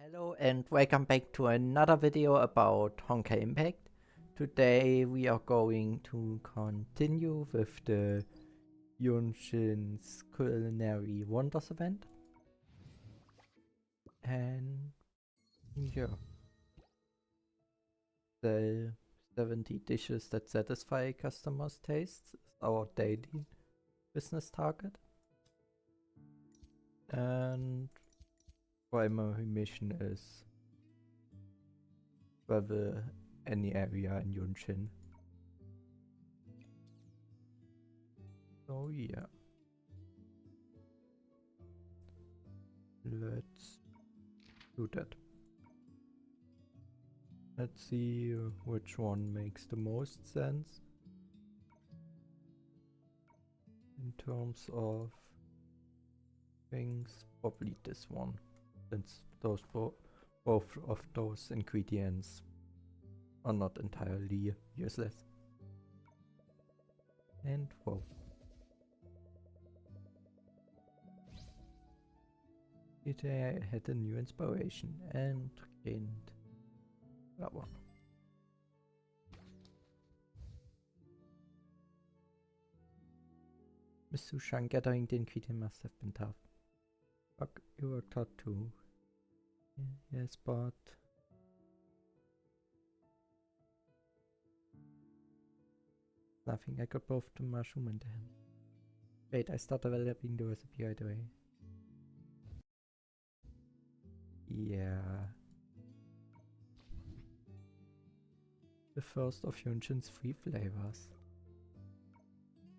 Hello and welcome back to another video about Honkai Impact. Today we are going to continue with the Yunchin's Culinary Wonders event. And yeah, the 70 dishes that satisfy customers' tastes is our daily business target. And primary mission is travel any area in Yunchin. So yeah, let's do that. Let's see which one makes the most sense in terms of things. Probably this one, since those both of those ingredients are not entirely useless. And whoa. Today I had a new inspiration and gained that one. Miss Sushan, gathering the ingredient must have been tough. Fuck, you worked hard too. Yes, but nothing. I got both the mushroom and the ham. Wait, I started developing the recipe right away. Yeah. The first of Yunchin's 3 flavors.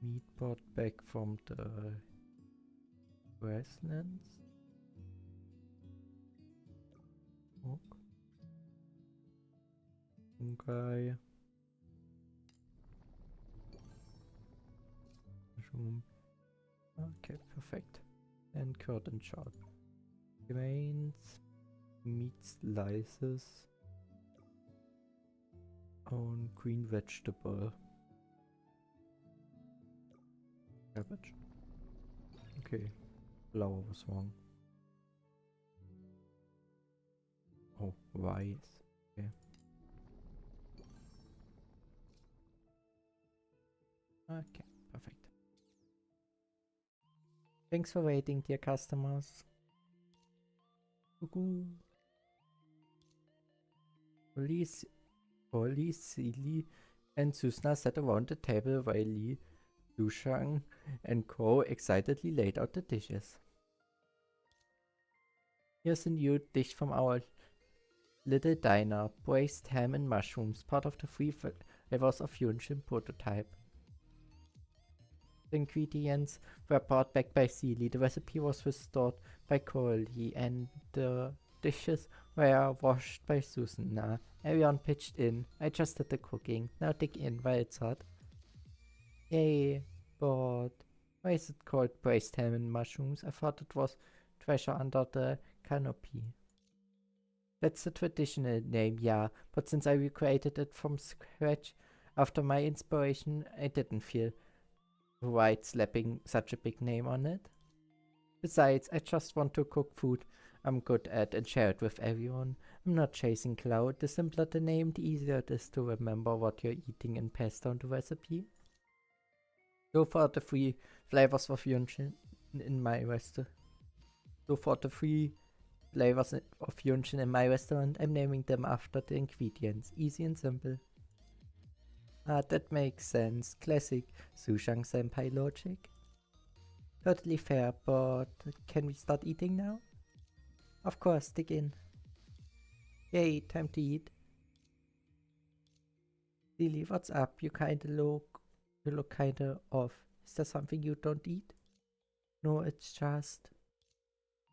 Meat brought back from the grasslands. Honkai. Mushroom. Okay, perfect. And curd and chard. Grains. Meat slices. On green vegetable. Cabbage. Okay. Flour was wrong. Oh, rice. Okay. Okay, perfect. Thanks for waiting, dear customers. Police, Silly, and Susna sat around the table while Li, Dushang, and Co excitedly laid out the dishes. Here's a new dish from our little diner, braised ham and mushrooms, part of the 3 flavors of Yunchin prototype. The ingredients were brought back by Seely, the recipe was restored by Coralie, and the dishes were washed by Susanna. Everyone pitched in. I just did the cooking. Now dig in while it's hot. Yay, but why is it called braised ham and mushrooms? I thought it was treasure under the canopy. That's the traditional name, yeah, but since I recreated it from scratch after my inspiration, I didn't feel right slapping such a big name on it. Besides, I just want to cook food I'm good at and share it with everyone. I'm not chasing clout. The simpler the name, the easier it is to remember what you're eating and pass down the recipe. So for the 3 flavors of Yunchin in my restaurant. I'm naming them after the ingredients. Easy and simple. Ah, that makes sense. Classic Sushang Senpai logic. Totally fair, but can we start eating now? Of course, dig in. Yay, time to eat. Lily, what's up? You look kinda off. Is there something you don't eat? No, it's just...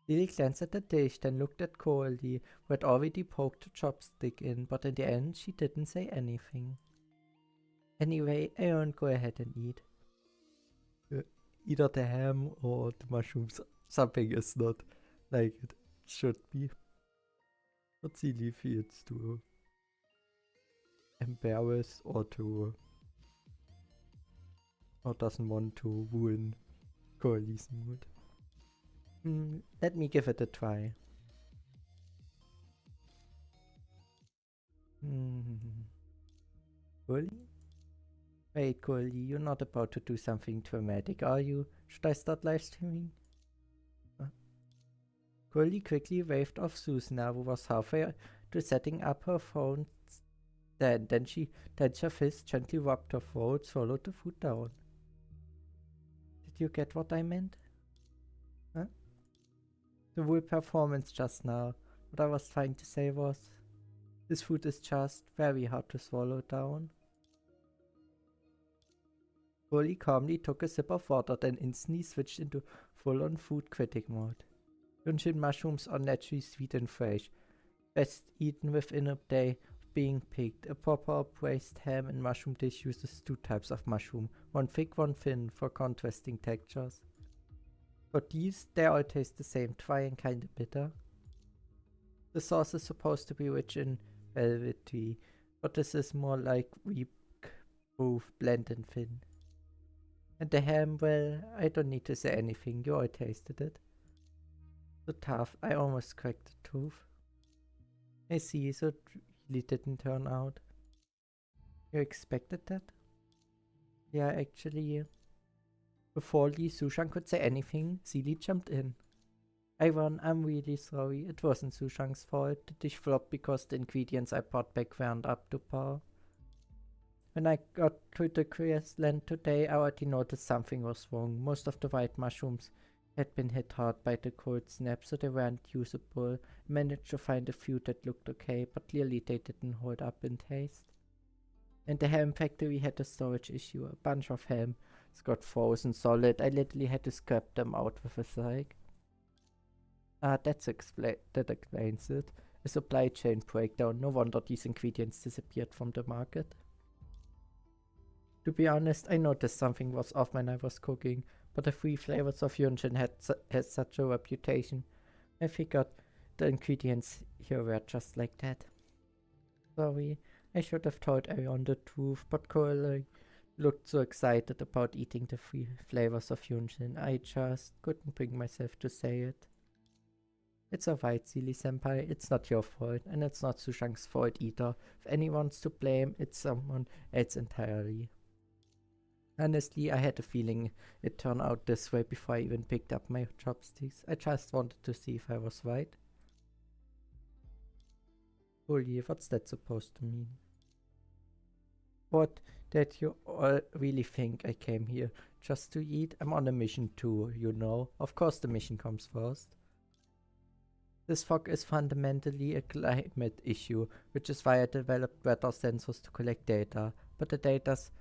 Lily glanced at the dish, then looked at Coralie, who had already poked a chopstick in, but in the end she didn't say anything. Anyway, I won't go ahead and eat. Either the ham or the mushrooms. Something is not like it should be. But Lily feels too embarrassed or doesn't want to ruin Coralie's mood. Let me give it a try. Coolly? Wait, Coolly, you're not about to do something dramatic, are you? Should I start live streaming? Coolly quickly waved off Susanna, who was halfway to setting up her phone. Then her fist gently rubbed her throat, swallowed the food down. Did you get what I meant? Huh? The whole performance just now. What I was trying to say was, this food is just very hard to swallow down. Coolly calmly took a sip of water, then instantly switched into full-on food critic mode. Yunchin mushrooms are naturally sweet and fresh, best eaten within a day of being picked. A proper braised ham and mushroom dish uses 2 types of mushroom, one thick, one thin, for contrasting textures. For these, they all taste the same, dry and kinda bitter. The sauce is supposed to be rich and velvety, but this is more like weak, proof, bland and thin. And the ham, well, I don't need to say anything, you all tasted it. So tough, I almost cracked the tooth. I see, so it really didn't turn out. You expected that? Yeah, actually, before Li Sushan could say anything, Seely jumped in. Ivan, I'm really sorry, it wasn't Sushan's fault. The dish flopped because the ingredients I brought back weren't up to par. When I got to the grassland today, I already noticed something was wrong. Most of the white mushrooms had been hit hard by the cold snap, so they weren't usable. I managed to find a few that looked okay, but clearly they didn't hold up in taste. And the ham factory had a storage issue. A bunch of ham got frozen solid. I literally had to scrap them out with a scythe. That explains it. A supply chain breakdown. No wonder these ingredients disappeared from the market. To be honest, I noticed something was off when I was cooking, but the 3 flavors of Yunchin had such a reputation. I figured the ingredients here were just like that. Sorry, I should have told everyone the truth, but Culinary looked so excited about eating the 3 flavors of Yunchin, I just couldn't bring myself to say it. It's alright, Silly Senpai, it's not your fault, and it's not Sushang's fault either. If anyone's to blame, it's someone else entirely. Honestly, I had a feeling it turned out this way before I even picked up my chopsticks. I just wanted to see if I was right. Holy, what's that supposed to mean? What, that you all really think I came here just to eat? I'm on a mission too, you know. Of course the mission comes first. This fog is fundamentally a climate issue, which is why I developed weather sensors to collect data, but the data's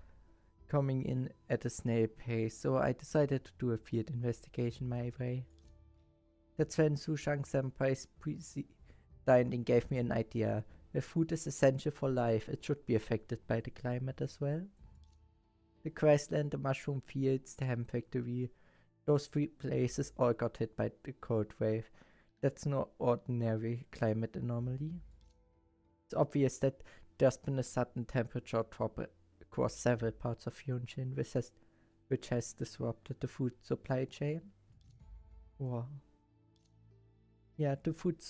coming in at a snail pace, so I decided to do a field investigation my way. That's when Sushang Senpai's presiding gave me an idea. If food is essential for life, it should be affected by the climate as well. The grassland, the mushroom fields, the ham factory, those 3 places all got hit by the cold wave. That's no ordinary climate anomaly. It's obvious that there's been a sudden temperature drop across several parts of Yunchin, which has disrupted the food supply chain. Wow. Yeah, the food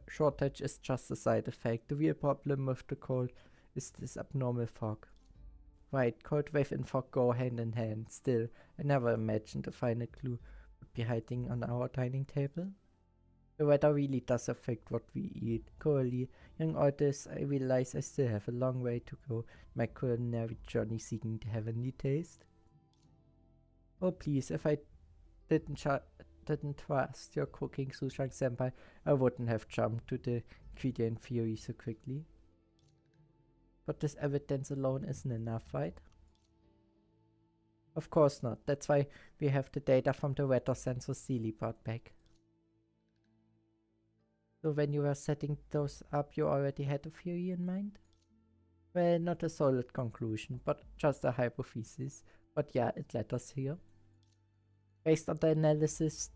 shortage is just a side effect. The real problem with the cold is this abnormal fog. Right, cold wave and fog go hand in hand. Still, I never imagined the final clue would be hiding on our dining table. The weather really does affect what we eat. Currently, young artists, I realize I still have a long way to go in my culinary journey seeking the heavenly taste. Oh please, if I didn't trust your cooking, Sushang Senpai, I wouldn't have jumped to the ingredient theory so quickly. But this evidence alone isn't enough, right? Of course not. That's why we have the data from the weather sensor Seely brought back. So when you were setting those up, you already had a theory in mind? Well, not a solid conclusion, but just a hypothesis. But yeah, it led us here. Based on the analysis,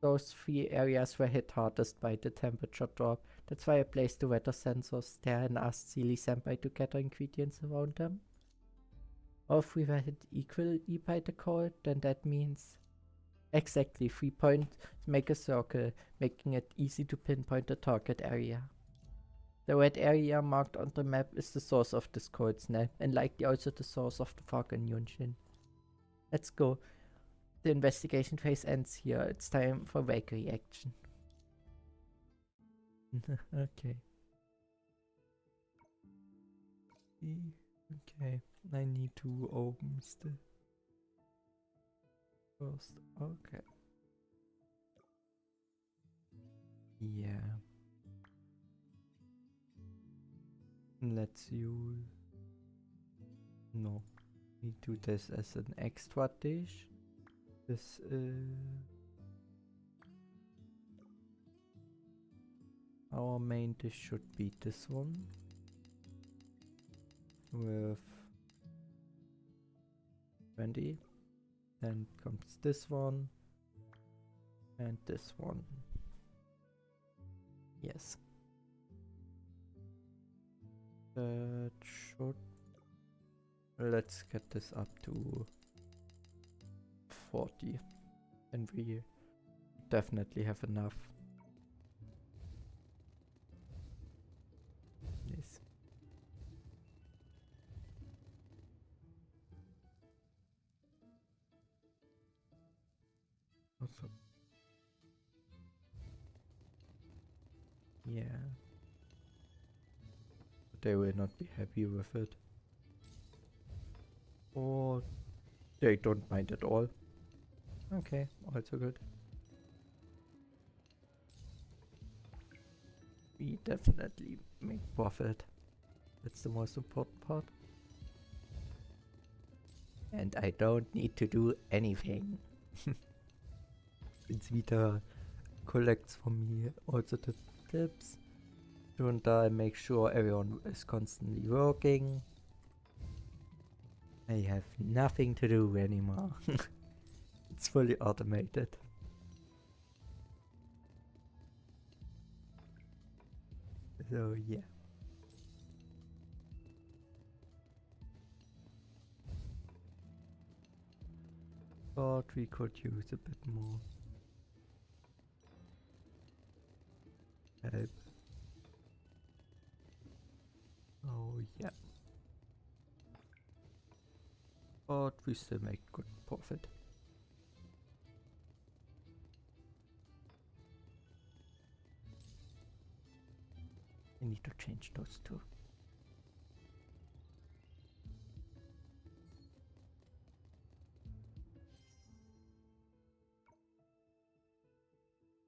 those 3 areas were hit hardest by the temperature drop. That's why I placed the weather sensors there and asked Seely Senpai to gather ingredients around them. Or if we were hit equally by the cold, then that means exactly 3 points make a circle, making it easy to pinpoint the target area. The red area marked on the map is the source of this cold snap, and likely also the source of the fog in Yunchin. Let's go. The investigation phase ends here. It's time for Valkyrie action. Okay. Okay, I need to open the first. Okay. Yeah. Let's use. No. We do this as an extra dish. This our main dish should be this one. With 20. Then comes this one. And this one. Yes. That should. Let's get this up to 40. And we definitely have enough. Yes. Also. Yeah. But they will not be happy with it. Or they don't mind at all. Okay, also good. We definitely make profit. That's the most important part. And I don't need to do anything. Since Vita collects for me also the tips. Don't I make sure everyone is constantly working. I have nothing to do anymore. It's fully automated. So yeah. But we could use a bit more help. Oh yeah. But we still make good profit. I need to change those two.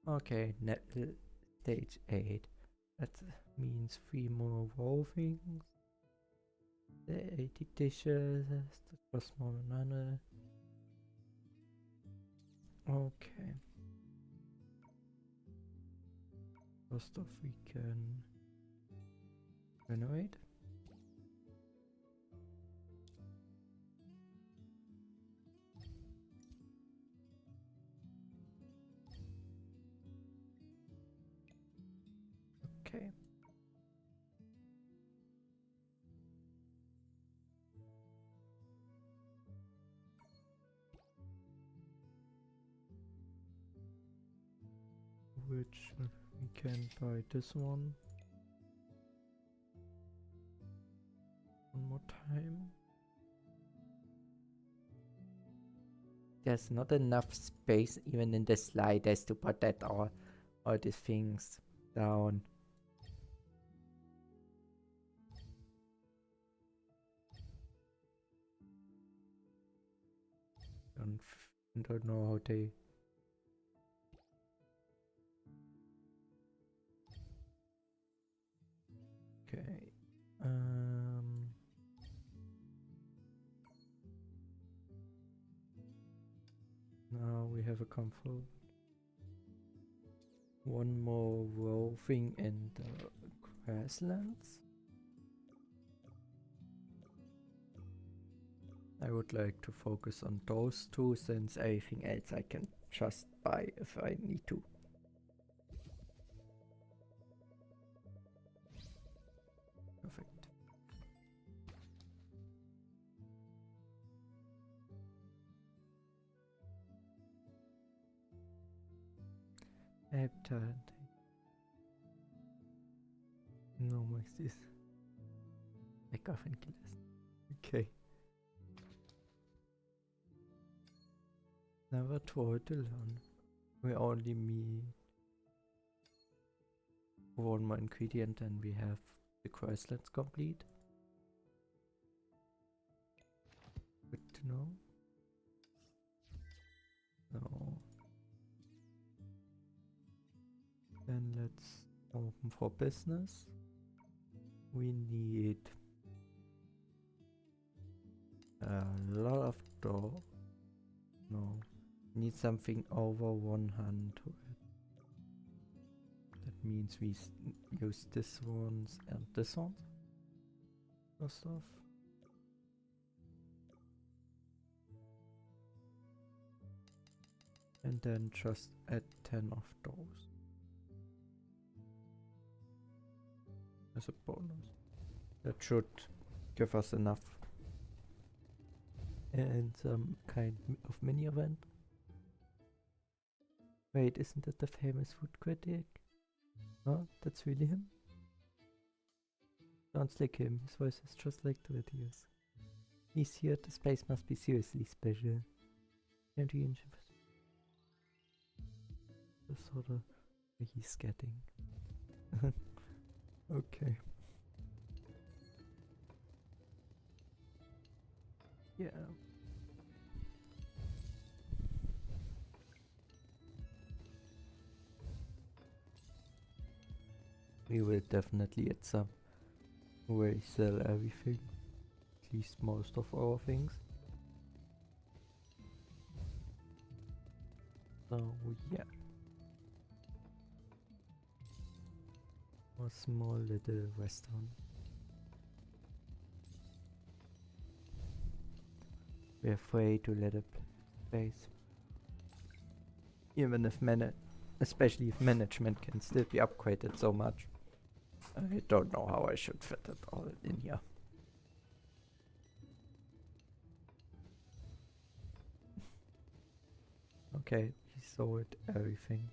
Okay, stage 8. That means 3 more wolfings. The 80 dishes. That was more than okay. First off, we can renovate. Okay. Which we can buy this one. One more time. There's not enough space even in the sliders to put that all these things down. Don't know how they. Okay. Now we have a comfort. One more roving in the grasslands. I would like to focus on those two, since everything else I can just buy if I need to. Perfect. No más this. McGuffin glass. Okay. Never told to learn. We only need one more ingredient and we have the grasslands complete. Good to know. So then let's open for business. We need a lot of dough. No, need something over 100. That means we use this ones and this ones. First off. And then just add 10 of those as a bonus. That should give us enough. And some kind of mini event. Wait, isn't that the famous food critic? Oh, that's really him? Sounds like him. His voice is just like the videos. He's here. The space must be seriously special. Empty Yunchin. The sort of where he's getting. Okay. Yeah. We will definitely at some way sell everything. At least most of our things. So yeah. A small little restaurant. We're afraid to let a space. Even if especially if management can still be upgraded so much. I don't know how I should fit it all in here. Okay, we sold everything.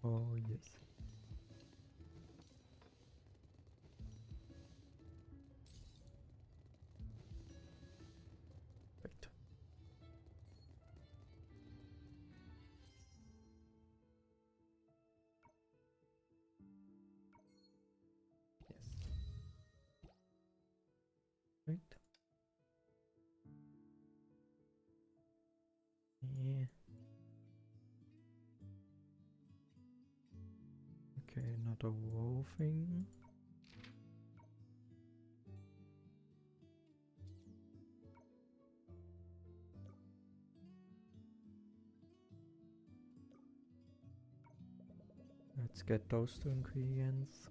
Oh yes. Right. Yes. Right. Yeah. Okay, another wall thing. Let's get those two ingredients.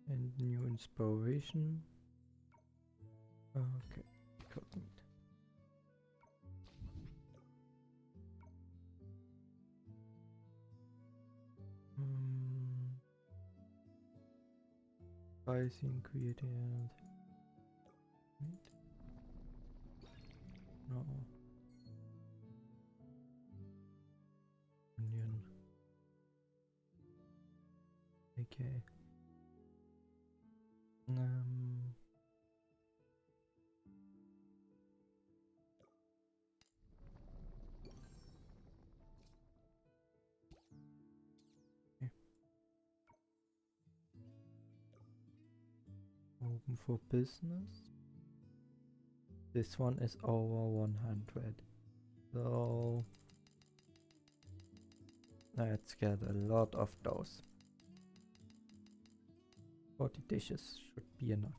And new inspiration. Okay, cooked meat. Spicy ingredient. Meat. No. Onion. Okay. Okay. Open for business. This one is over 100. So let's get a lot of those. 40 dishes should be enough.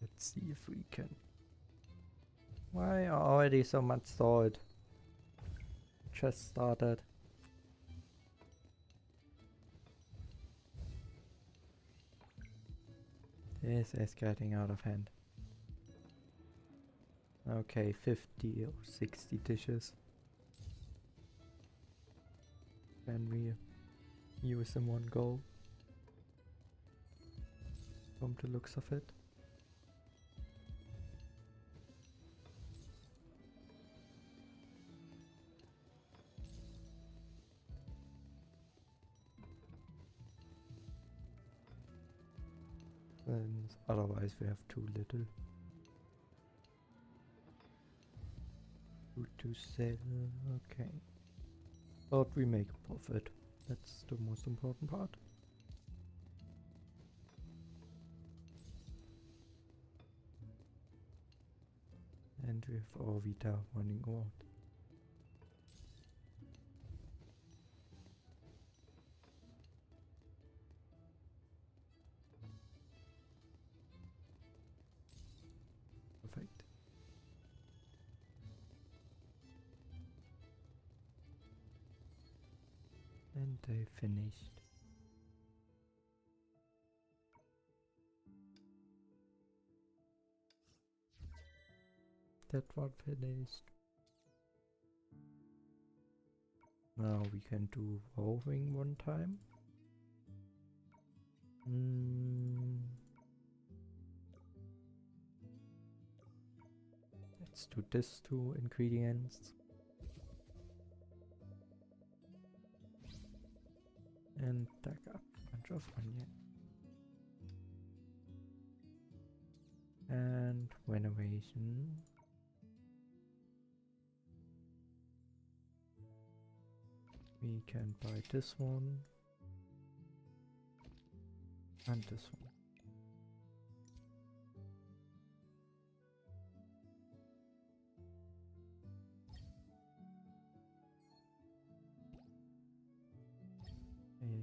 Let's see if we can. Why already so much salt? Just started. This is getting out of hand. Okay, 50 or 60 dishes. Can we use in one go? From the looks of it. And otherwise we have too little food to sell. Okay. But we make a profit. That's the most important part. And we have our Vita running out. Perfect. And they finished. That one finished. Now we can do rowing one time. Let's do this 2 ingredients. And stack up a bunch of onion. And renovation. We can buy this one. And this one.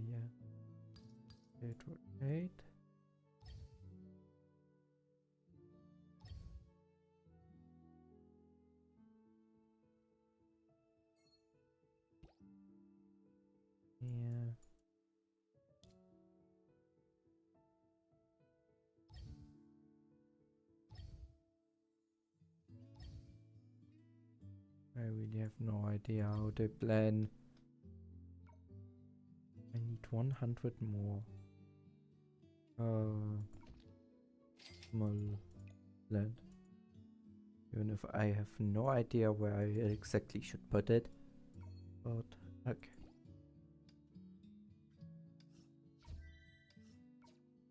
Yeah. 8. Yeah. I really have no idea how they plan. I need 100 more. Small land. Even if I have no idea where I exactly should put it. But, okay.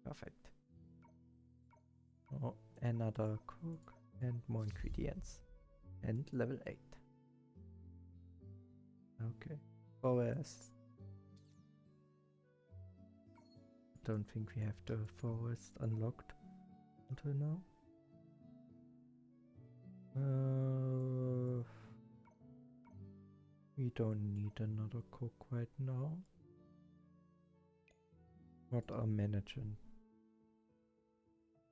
Perfect. Oh, another cook and more ingredients. And level 8. Okay. Forest. Don't think we have the forest unlocked until now. We don't need another cook right now. What are managing?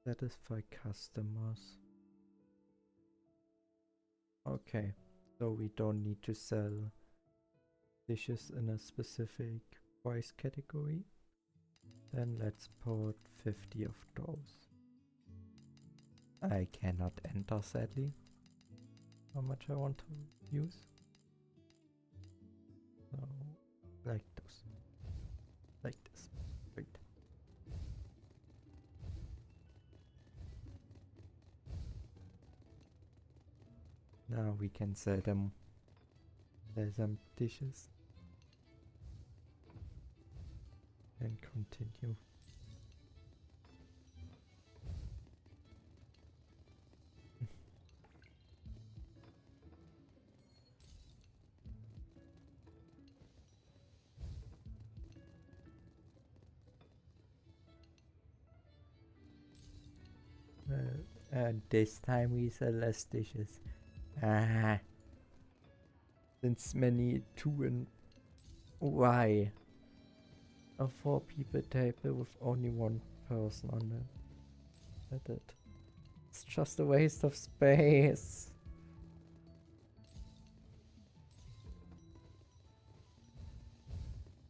Satisfy customers. Okay, so we don't need to sell dishes in a specific price category. Then let's put 50 of those. I cannot enter, sadly, how much I want to use. So, like this. Like this. Wait. Now we can sell them. Sell some dishes. And continue. And this time we sell less dishes. Ah. Since many 2 and why? A 4 people table with only 1 person on it. That's it. It's just a waste of space.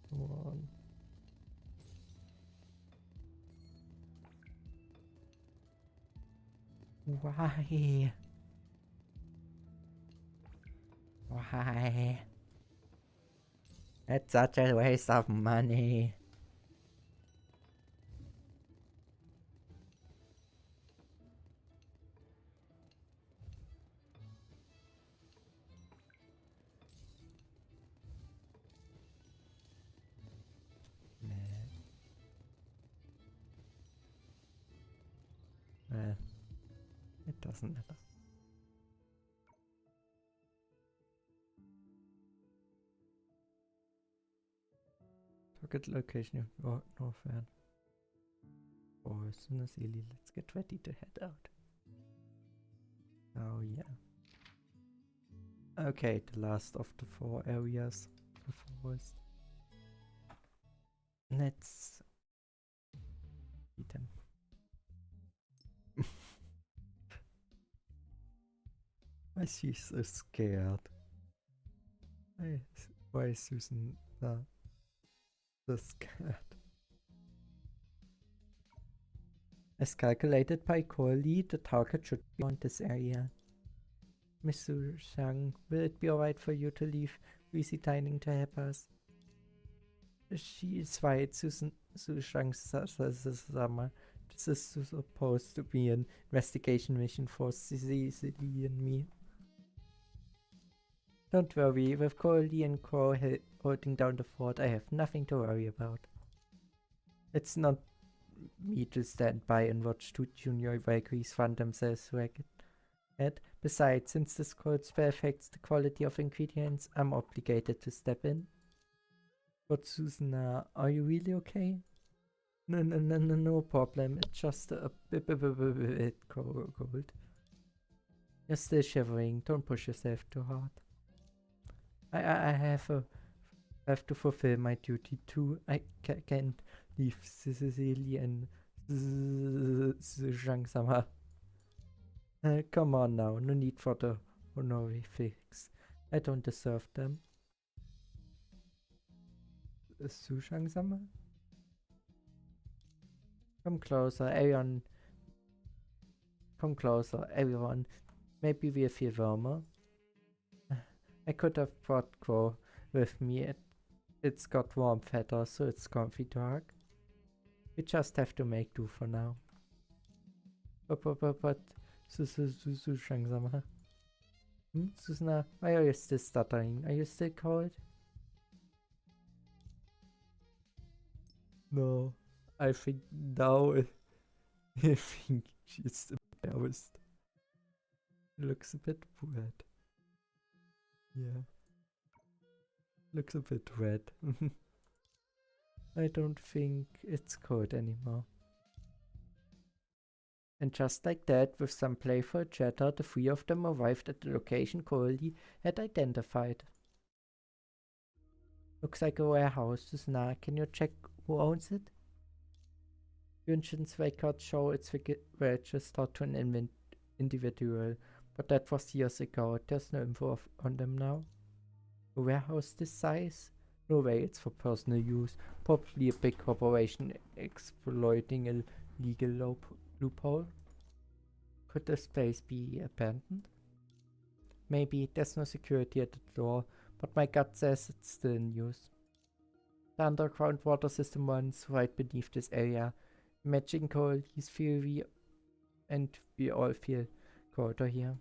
Come on. Why? Why? It's such a waste of money. Well, it doesn't matter. Target location northward. Oh, as soon as Eli, let's get ready to head out. Oh yeah. Okay, the last of the 4 areas. The forest. Let's eat them. Why is she so scared? Why is Susan so scared? As calculated by Corley, the target should be on this area. Mr. Shang, will it be alright for you to leave Dining to help us? She is right, Susan Shang summer. This is supposed to be an investigation mission for Cecily and me. Don't worry, with Corley and Crow holding down the fort, I have nothing to worry about. It's not me to stand by and watch 2 junior vagaries fund themselves ragged. Besides, since this cold spell affects the quality of ingredients, I'm obligated to step in. But Susanna, are you really okay? No problem. It's just a bit cold. You're still shivering. Don't push yourself too hard. I have to fulfill my duty too. I can't leave Cecily and Zhang-sama. Come on now, no need for the honorifics. I don't deserve them. Su Shang-sama? Come closer, everyone. Come closer, everyone. Maybe we'll feel warmer. I could have brought Crow with me. It's got warm feathers, so it's comfy to hug. We just have to make do for now. But Su Shang-sama. Susana, why are you still stuttering? Are you still cold? No, I think now I think she's embarrassed. Looks a bit red. Yeah. Looks a bit red. I don't think it's cold anymore. And just like that, with some playful chatter, the 3 of them arrived at the location Corley had identified. Looks like a warehouse, Susana. Can you check who owns it? Yunchin's records show it's registered to an individual, but that was years ago. There's no info on them now. A warehouse this size? No way, it's for personal use. Probably a big corporation exploiting a legal loophole. Could this place be abandoned? Maybe. There's no security at the door, but my gut says it's still in use. The underground water system runs right beneath this area. Imagine Corley's theory, and we all feel colder here.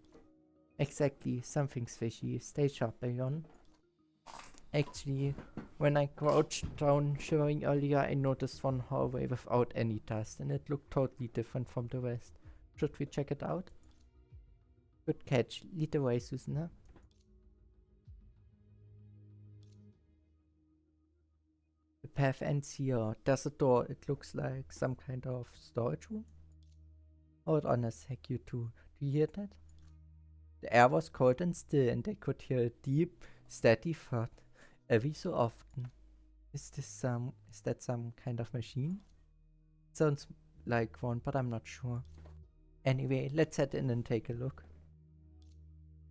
Exactly, something's fishy. Stay sharp, Leon. Actually, when I crouched down shivering earlier, I noticed one hallway without any dust, and it looked totally different from the rest. Should we check it out? Good catch. Lead the way, Susanna. The path ends here. There's a door. It looks like some kind of storage room. Hold on a sec, you two. Do you hear that? The air was cold and still, and I could hear a deep, steady thud every so often. Is that some kind of machine? It sounds like one, but I'm not sure. Anyway, let's head in and take a look.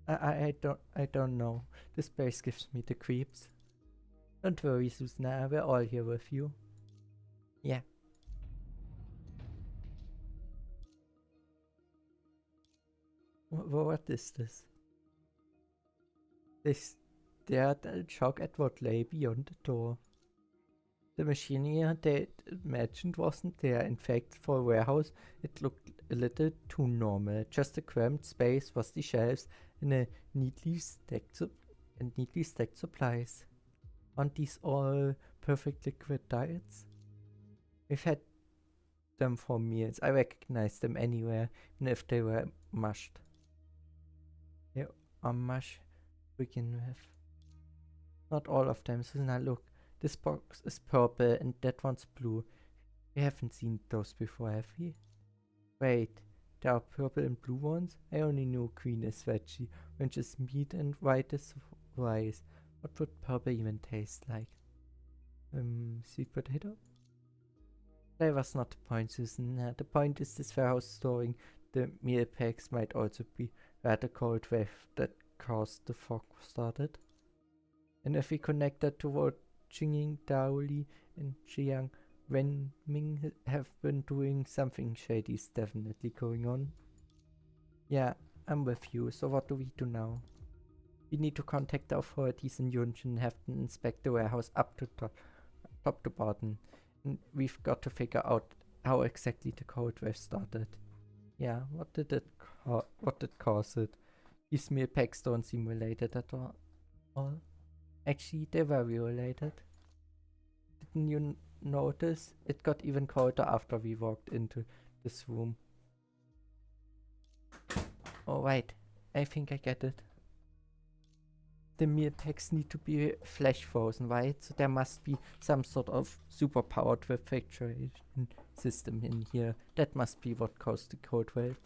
I don't know. This place gives me the creeps. Don't worry, Susana, we're all here with you. Yeah. What is this? stared in shock at what lay beyond the door. The machinery they imagined wasn't there. In fact, for a warehouse, it looked a little too normal. Just a cramped space was the shelves and neatly stacked supplies. Aren't these all perfect liquid diets? We've had them for meals. I recognized them anywhere, even if they were mushed. They are mush to begin with. Not all of them. Susanna, look. This box is purple and that one's blue. We haven't seen those before, have we? Wait, there are purple and blue ones? I only knew green is veggie, orange is meat and white is rice. What would purple even taste like? Sweet potato? That was not the point, Susan. The point is this warehouse storing the meal packs might also be where the cold wave that caused the fog started. And if we connect that to what Jinging, Daoli, and Jiang Wenming have been doing, something shady is definitely going on. Yeah, I'm with you. So what do we do now? We need to contact the authorities in Yunchin and have them inspect the warehouse up to top to bottom. And we've got to figure out how exactly the cold wave started. Yeah, what did cause it? These meal packs don't seem related at all. Actually, they were related. Didn't you notice? It got even colder after we walked into this room. Oh wait, I think I get it. The meal packs need to be flash frozen, right? So there must be some sort of super powered refrigeration system in here. That must be what caused the cold wave.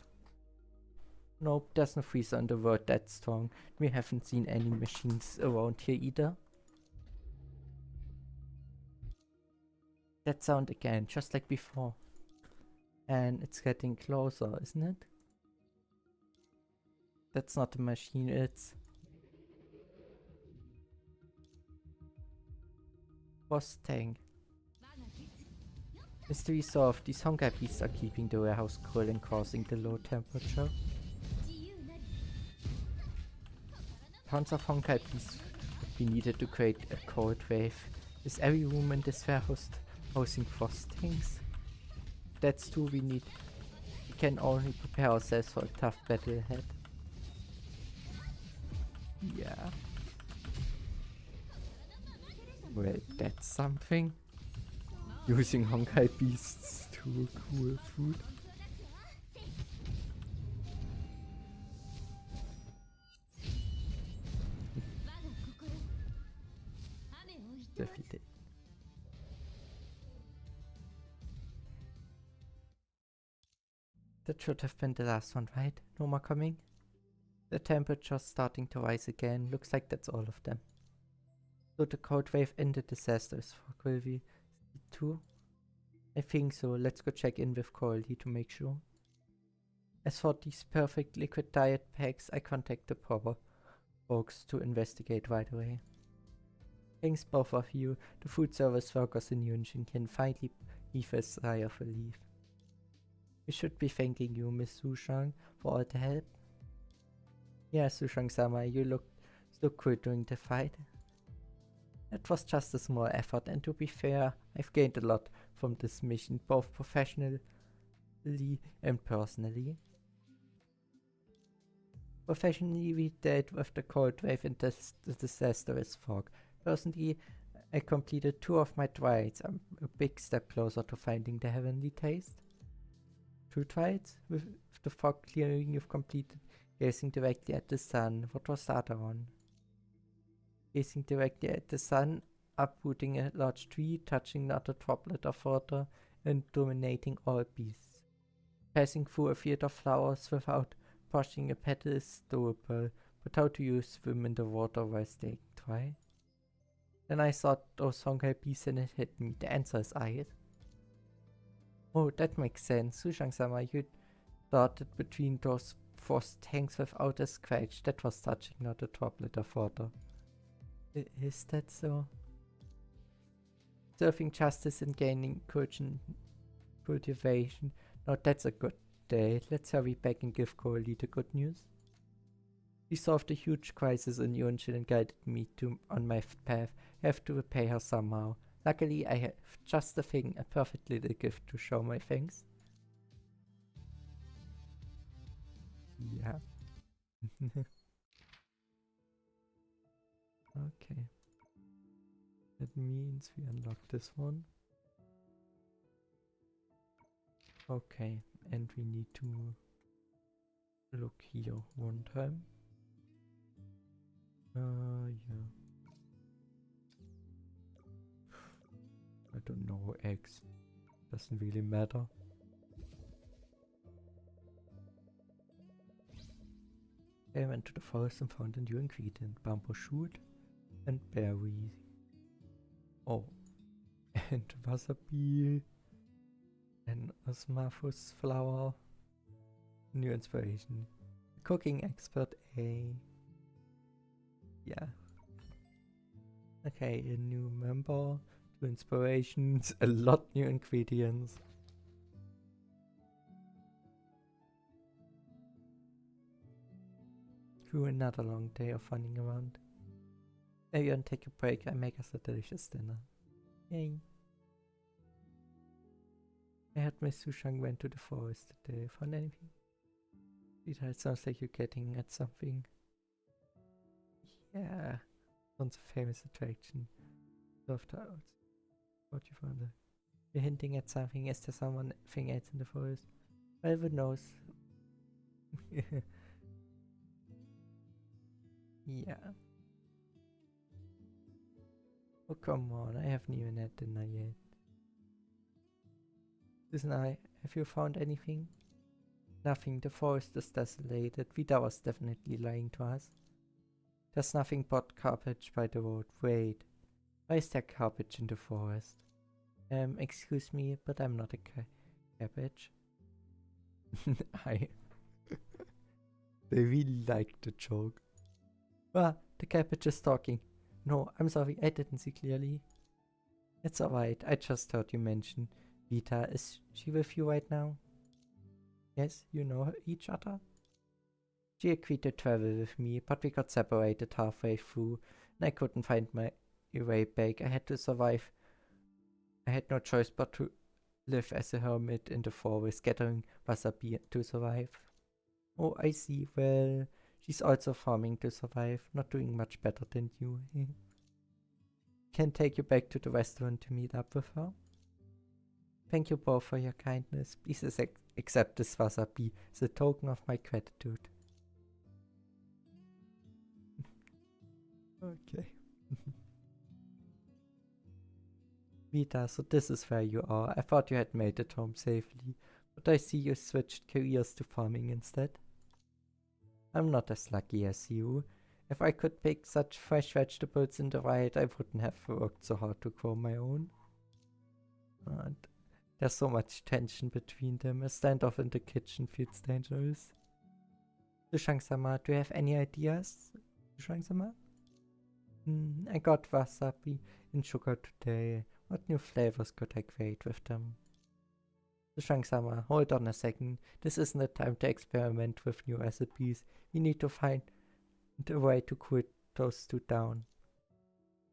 Nope, there's no freezer in the world that strong. We haven't seen any machines around here either. That sound again, just like before. And it's getting closer, isn't it? That's not a machine, it's... boss tank. Mystery solved. These Honkai beasts are keeping the warehouse cool and causing the low temperature. Tons of Honkai beasts would be needed to create a cold wave. Is every room in this warehouse housing frost tanks? That's true, we can only prepare ourselves for a tough battle ahead. Yeah. Well, that's something. Using Honkai beasts to cool food. Defeated. That should have been the last one, right? No more coming? The temperature's starting to rise again. Looks like that's all of them. So the cold wave and the disasters for will we see too? I think so. Let's go check in with Corley to make sure. As for these perfect liquid diet packs, I contact the proper folks to investigate right away. Thanks both of you. The food service workers in Yunchin can finally breathe a sigh of relief. We should be thanking you, Miss Sushang, for all the help. Yeah, Sushang-sama, you look good during the fight. It was just a small effort, and to be fair, I've gained a lot from this mission, both professionally and personally. Professionally, we dealt with the cold wave and the disastrous fog. Personally, I completed 2 of my trials. I'm a big step closer to finding the heavenly taste. 2 trials? With the fog clearing, you've completed gazing directly at the sun. What was the other one? Gazing directly at the sun, uprooting a large tree, touching not a droplet of water, and dominating all beasts. Passing through a field of flowers without brushing a petal is doable, but how do you swim in the water while staying dry? Then I saw those Honkai beasts and it hit me. The answer is I. Oh, that makes sense. Sushang-sama, you darted between those frost tanks without a scratch. That was touching not a droplet of water. Is that so? Serving justice and gaining cultivation. Now that's a good day. Let's hurry back and give Corley the good news. She solved a huge crisis in Yunchin and guided me on my path. I have to repay her somehow. Luckily, I have just the thing, a perfect little gift to show my thanks. Yeah. Okay. That means we unlock this one. Okay, and we need to look here one time. Yeah. I don't know, eggs. Doesn't really matter. I went to the forest and found a new ingredient. Bamboo shoot and berries. Oh. And wasabi. And osmanthus flower. New inspiration. Cooking expert A. Yeah. Okay, a new member. 2 inspirations. A lot new ingredients. Through another long day of running around. Everyone take a break and make us a delicious dinner. Yay. I heard Miss Sushang went to the forest today. Found anything? It sounds like you're getting at something. Yeah. Once a famous attraction. Soft hours. What you found there? You're hinting at something. Is there something else in the forest? Well, who knows? Yeah. Oh, come on. I haven't even had dinner yet. Listen, have you found anything? Nothing. The forest is desolated. Vida was definitely lying to us. There's nothing but garbage by the road. Wait. Why is there garbage in the forest? Excuse me, but I'm not a cabbage. They really liked the joke. Ah, the cabbage is talking. No, I'm sorry, I didn't see clearly. It's alright, I just heard you mention Vita. Is she with you right now? Yes, you know each other? She agreed to travel with me, but we got separated halfway through, and I couldn't find my way back. I had to survive. I had no choice but to live as a hermit in the forest, gathering wasabi to survive. Oh, I see. Well, she's also farming to survive, not doing much better than you. Can take you back to the restaurant to meet up with her. Thank you both for your kindness. Please accept this wasabi as a token of my gratitude. Okay. Vita, so this is where you are. I thought you had made it home safely, but I see you switched careers to farming instead. I'm not as lucky as you. If I could pick such fresh vegetables in the wild, I wouldn't have worked so hard to grow my own. And there's so much tension between them. A standoff in the kitchen feels dangerous. Sushang-sama, do you have any ideas? Sushang-sama? I got wasabi and sugar today. What new flavors could I create with them? Sushang-sama, hold on a second. This isn't the time to experiment with new recipes. We need to find a way to cool those two down.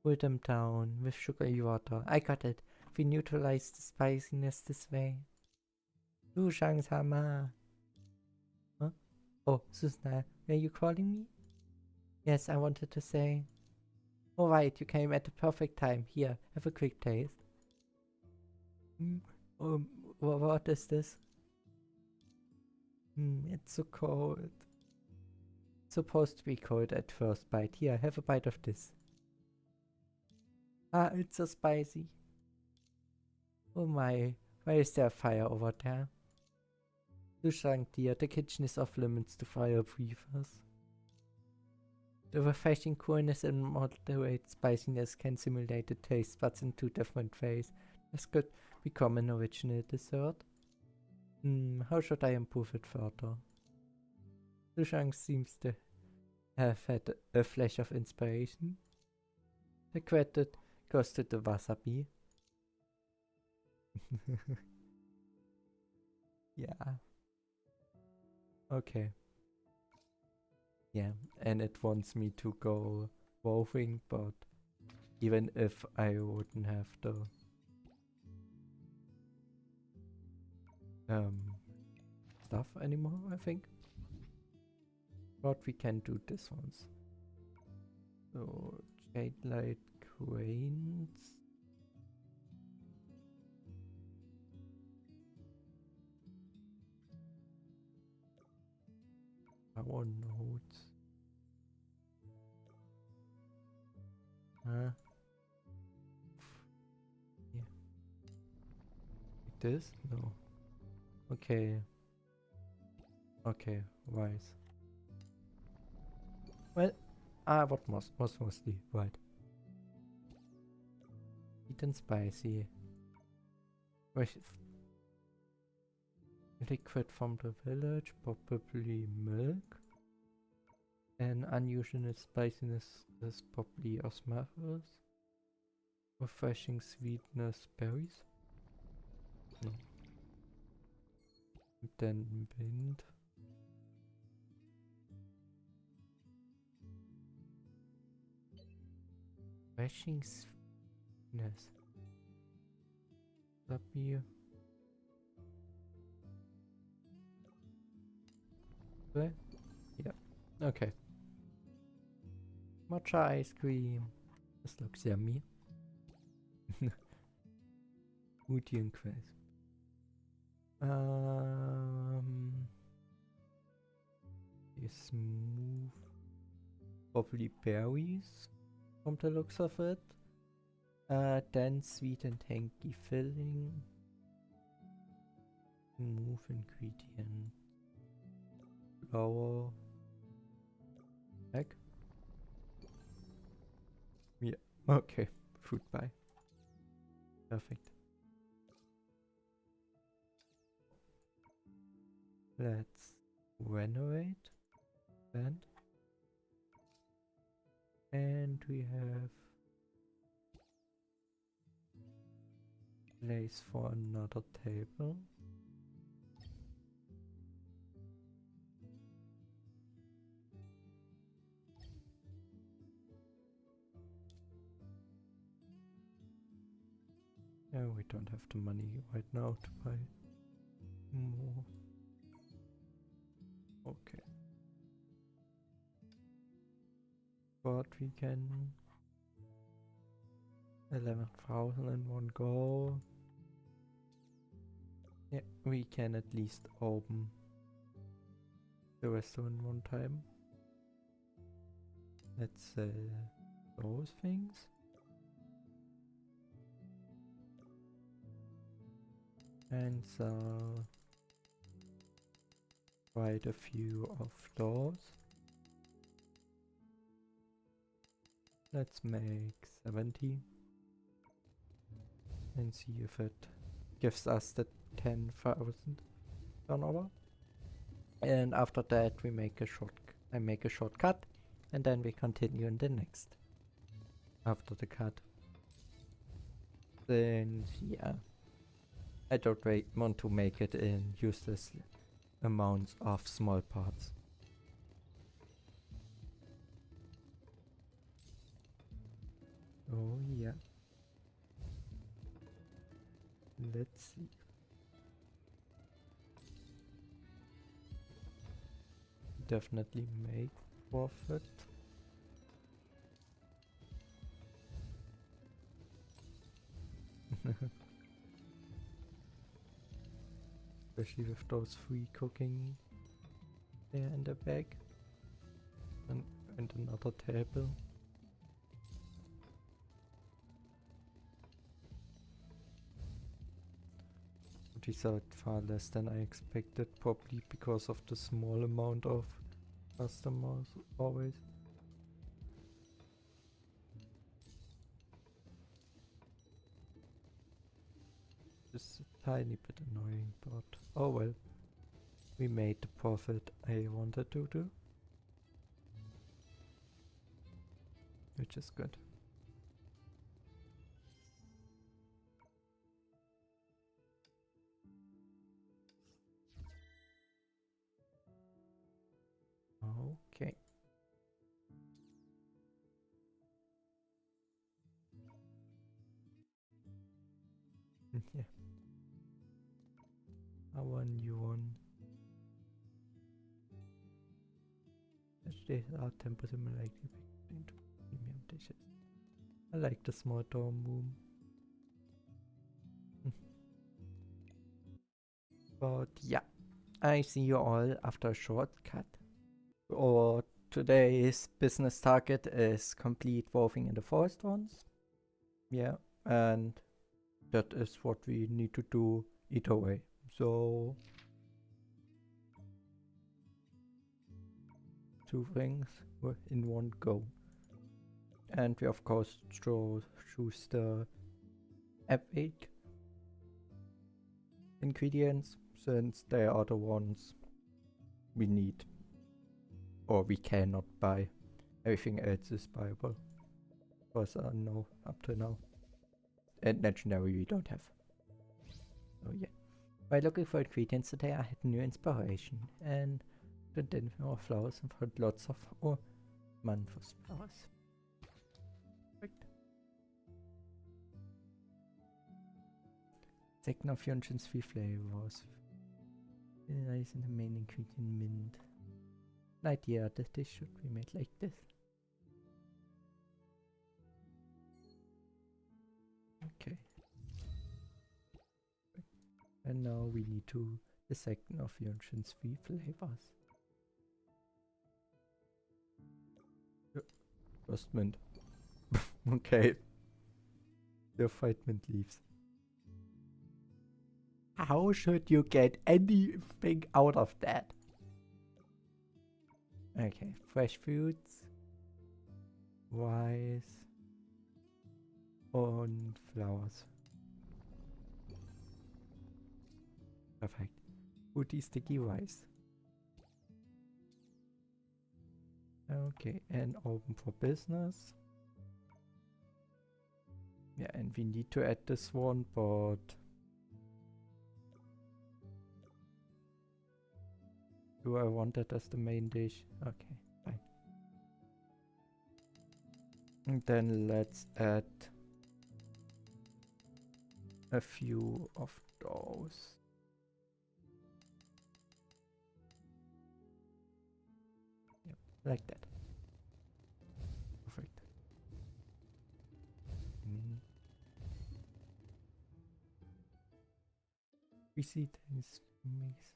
Cool them down with sugary water. I got it. We neutralize the spiciness this way. Sushang-sama. Huh? Oh, Susana, were you calling me? Yes, I wanted to say. Alright, you came at the perfect time. Here, have a quick taste. What is this? It's so cold. It's supposed to be cold at first bite. Here, have a bite of this. Ah, it's so spicy. Oh my, why is there a fire over there? Sushang dear, the kitchen is off limits to fire breathers. The refreshing coolness and moderate spiciness can simulate the taste buds in 2 different ways. This could become an original dessert. How should I improve it further? Sushang seems to have had a flash of inspiration. The credit goes to the wasabi. Yeah. Okay. Yeah, and it wants me to go wolfing, but even if I wouldn't have the stuff anymore, I think. But we can do this ones. So Jade Light Cranes. Power nodes. Huh? Yeah. Like this? No. Okay. Okay, wise. Well, what was mostly right. Sweet and spicy. With liquid from the village, probably milk. And unusual spiciness is probably osmosis. Refreshing sweetness, berries. No. Then wind. Refreshing sweetness. That be there? Yeah. Okay. Matcha ice cream. This looks yummy. Moody and crisp. Is smooth. Probably berries from the looks of it. Then sweet and tangy filling. Smooth ingredient. Flour. Egg. Yeah. Okay. Fruit pie. Perfect. Let's renovate. Then. And we have place for another table. Yeah, we don't have the money right now to buy more. Okay. But we can 11,000 in one go. Yeah, we can at least open the restaurant one time. Let's sell those things. And sell quite a few of those. Let's make 70 and see if it gives us the 10,000 turnover. And after that we make a shortcut and then we continue in the next after the cut. Then yeah, I don't want to make it in useless amounts of small parts. Oh yeah. Let's see. Definitely make profit. Especially with those free cooking there in the bag. And another table. These are far less than I expected, probably because of the small amount of customers always. Just a tiny bit annoying, but oh well. We made the profit I wanted to do. Which is good. Okay. Yeah. Our new one. Dishes are 10% more likely into premium dishes. I like the small dorm room. But yeah, I see you all after a short cut. Or today's business target is complete wolfing in the forest ones. Yeah, and that is what we need to do either way. So 2 things in one go. And we of course choose the epic ingredients since they are the ones we need or we cannot buy. Everything else is buyable. Because no, up to now. And legendary we don't have. So yeah. While looking for ingredients today I had new inspiration and did more flowers and found lots of manfus flowers. Perfect. Second of Yunchin's 3 flavors. Nice in the main ingredient mint. An idea that this should be made like this. Okay. And now we need to the second of Yunchin's 3 flavors. First mint. Okay. The fight mint leaves. How should you get anything out of that? Okay, fresh fruits, rice, and flowers. Perfect. Fruity sticky rice. Okay, and open for business. Yeah, and we need to add this one, but do I want that as the main dish? Okay, fine. And then let's add a few of those. Yep, like that. Perfect. We see things mix.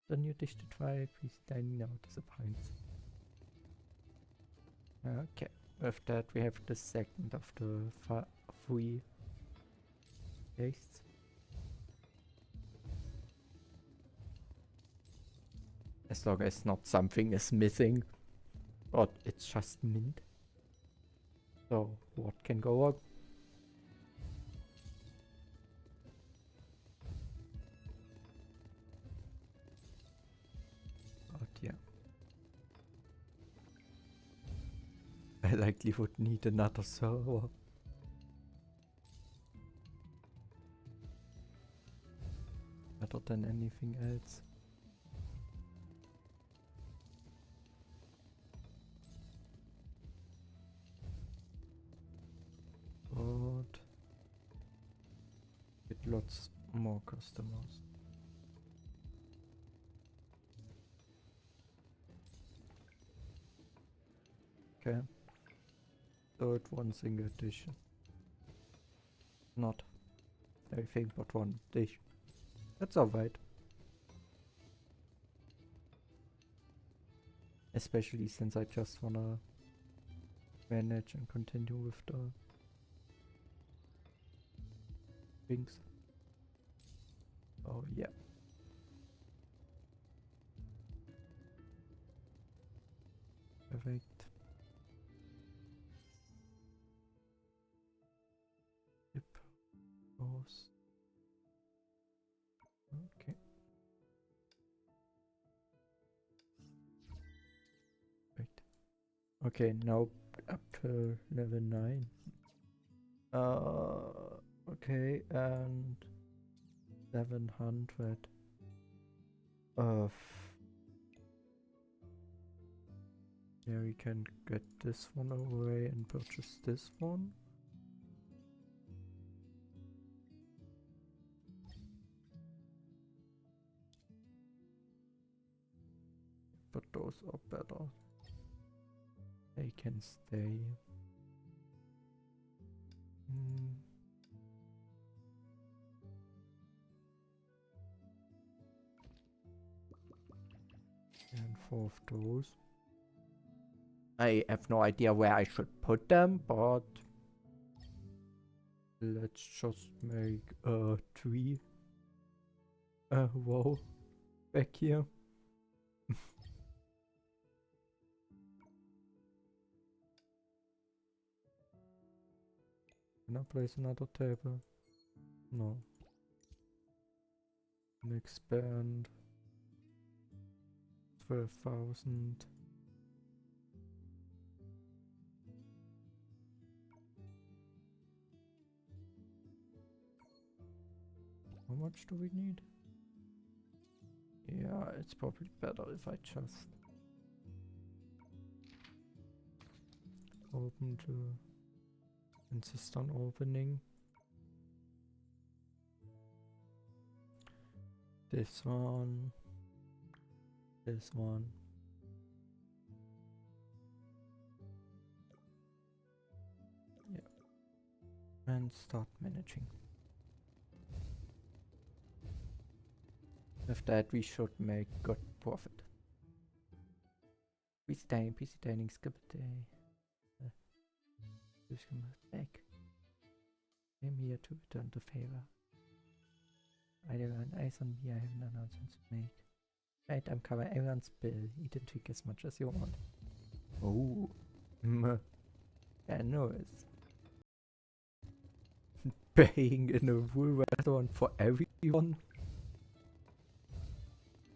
The new dish to try, please dining out as a pint. Okay, with that we have the second of the 3 tastes. As long as not something is missing, but it's just mint. So what can go wrong? But yeah. I likely would need another server. Better than anything else. But get lots more customers. Okay. Third one single dish. Not everything but one dish. That's alright. Especially since I just wanna manage and continue with the things. Oh yeah. Perfect. Yep. Pause. Okay. Right. Okay, now up to level 9. Okay, and 700 of. Yeah, we can get this one away and purchase this one. those are better. They can stay. And 4 of those. I have no idea where I should put them, but let's just make a tree. Whoa, back here. Can I place another table? No. And expand 12,000. How much do we need? Yeah, it's probably better if I just open to insist on opening this one, this one. Yeah, and start managing. With that, we should make good profit. PC dining, skip a day. Back. I'm here to return the favor. I don't want eyes on me, I have an announcement to make. Right, I'm covering everyone's bill. Eat and drink as much as you want. Oh. I know it's paying in a full restaurant for everyone.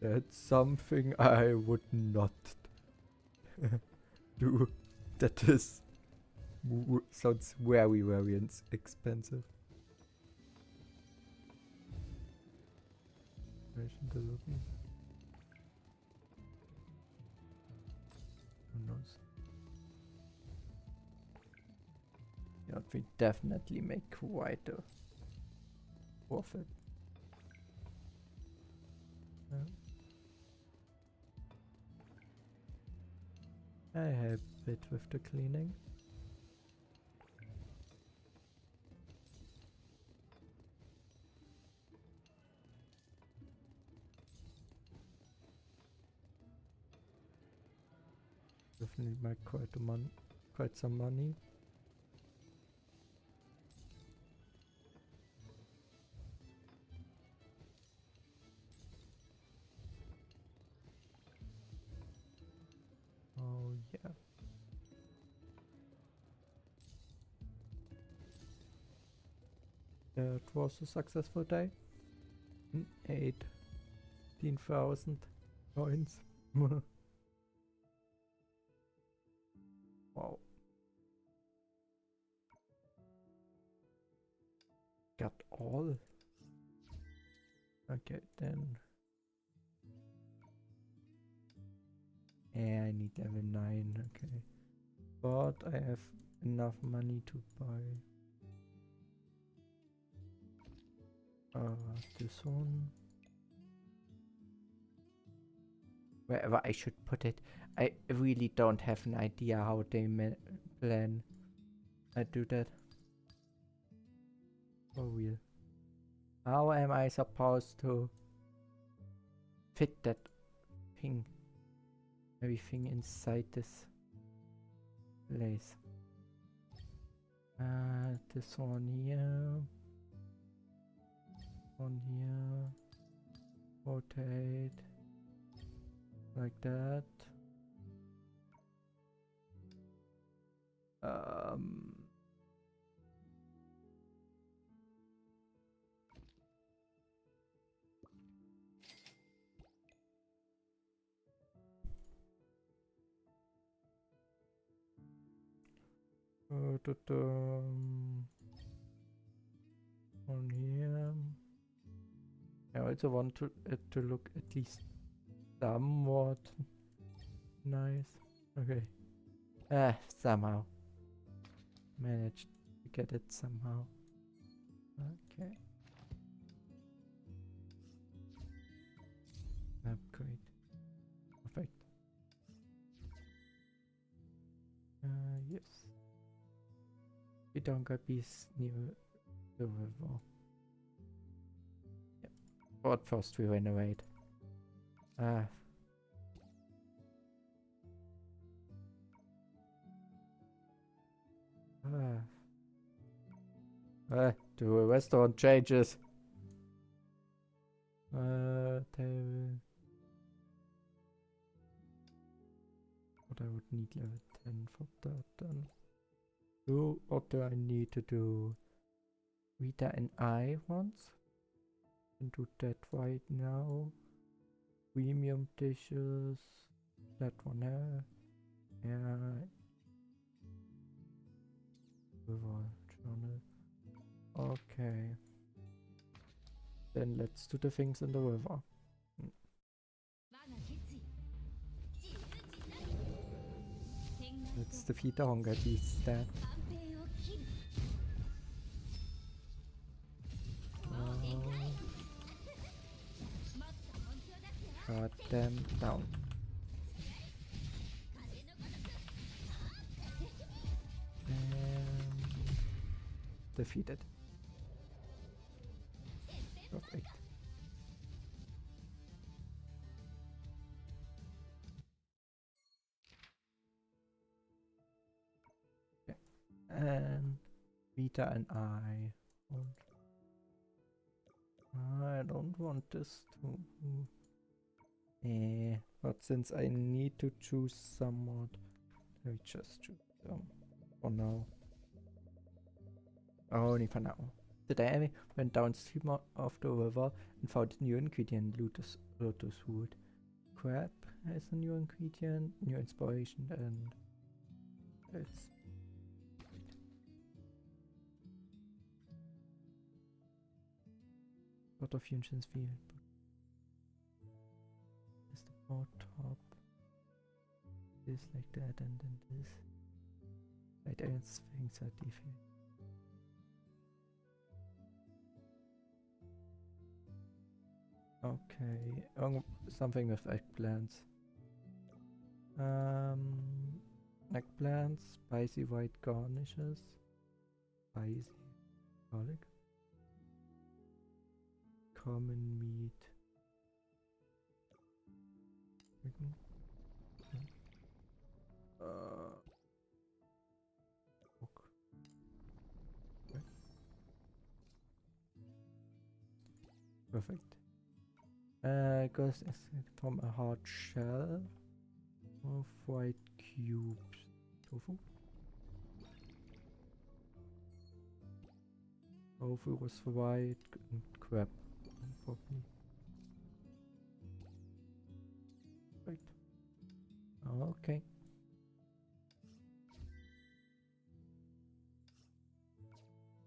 That's something I would not do. That is sounds very, very expensive. The lobby. Who knows? Yeah, we definitely make quite a profit. I help a bit with the cleaning. Definitely make quite some money. Oh yeah. It was a successful day. 18,000 coins. Wow. Got all. Okay, then. Yeah, I need level 9, okay. But I have enough money to buy this one. Wherever I should put it. I really don't have an idea how they plan. I do that. For real. How am I supposed to fit that thing? Everything inside this place. This one here. One here. Rotate. Like that. On here. I also want it to look at least somewhat nice. Okay. Somehow. Managed to get it somehow. Okay. Upgrade. Perfect. Yes. We don't got bees near the river. Yep. But first we renovate. The restaurant changes. Table. But I would need level 10 for that then. So what do I need to do? Rita and I once. Can do that right now. Premium dishes. That one there. Yeah. River journal. Okay. Then let's do the things in the river. Let's defeat the Honkai beast then. Shut them down. And defeated. Perfect. Okay. And Vita and I don't want this to... but since I need to choose someone, I just choose them for now. Only for now. Today I went downstream of the river and found a new ingredient, lotus root. Crab has a new ingredient, new inspiration, and it's lot of Yunchin's field. Is the board top? This like that, and then this. Right, I things are different. Okay, something with eggplants. Eggplants, spicy white garnishes, spicy garlic, common meat. Okay. Perfect. Goes from a hard shell of white cubes. Tofu. Tofu was white and crab. Probably. Right. Okay.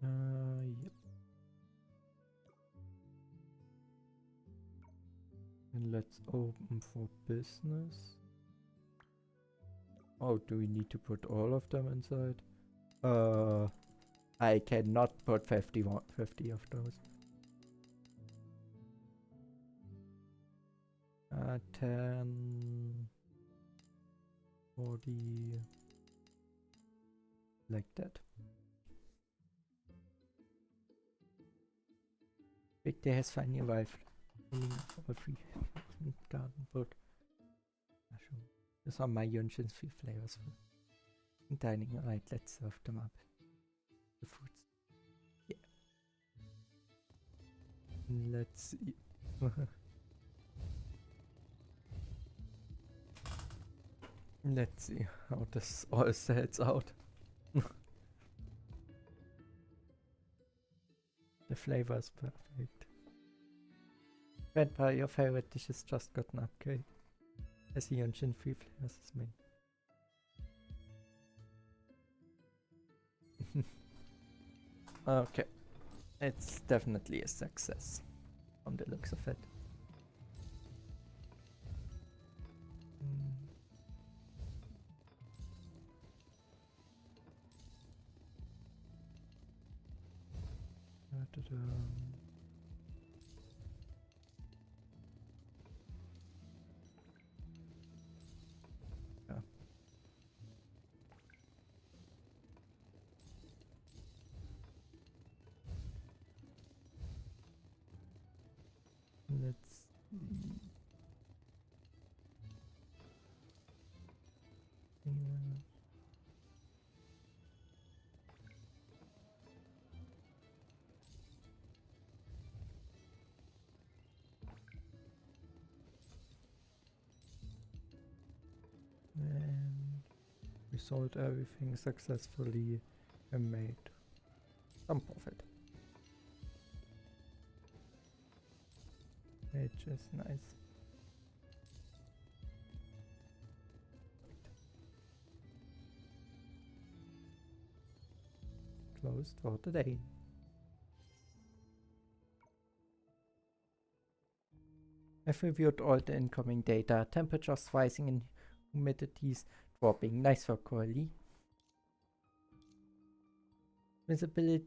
Yep. And let's open for business. Oh, do we need to put all of them inside? I cannot put 50 of those. 10, 40, like that. Big Day has finally arrived. For free garden food. These are my Yunchin's free flavors. Dining. Alright, let's serve them up. The foods. Yeah. Let's see. Let's see how this all sells out. The flavor is perfect. Grandpa, your favorite dishes just got an upgrade. I see Yunchin free flavors is made. Okay. It's definitely a success from the looks of it. And we sold everything successfully and made some profit. Which is nice. Closed for today. I've reviewed all the incoming data. Temperatures rising and humidities dropping. Nice for Corley. Visibility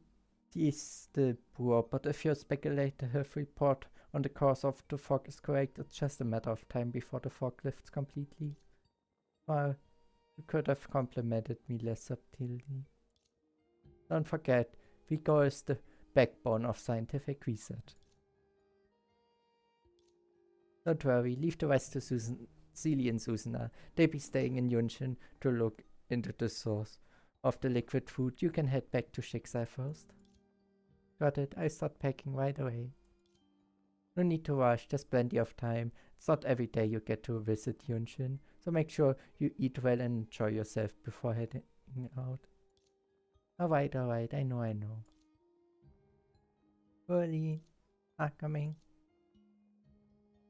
is still poor, but if your speculative report on the cause of the fog is correct, it's just a matter of time before the fog lifts completely. Well, you could have complimented me less subtly. Don't forget, vigor is the backbone of scientific research. Don't worry, leave the rest to Celie and Susana. They'll be staying in Yunchin to look into the source of the liquid food. You can head back to Schicksal first. Got it, I start packing right away. No need to rush, there's plenty of time. It's not every day you get to visit Yunchin, so make sure you eat well and enjoy yourself before heading out. Alright, I know. Curly, coming.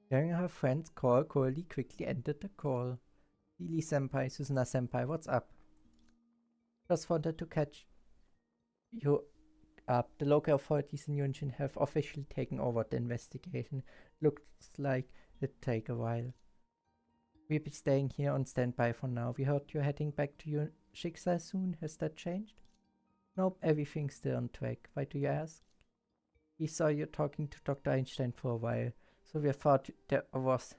Hearing her friend's call, Curly quickly ended the call. Lily senpai, Susuna senpai, what's up? Just wanted to catch you up. The local authorities in Yunchin have officially taken over the investigation. Looks like it'd take a while. We'll be staying here on standby for now. We heard you're heading back to your Schicksal soon. Has that changed? Nope, everything's still on track. Why do you ask? We saw you talking to Dr. Einstein for a while, so we thought there was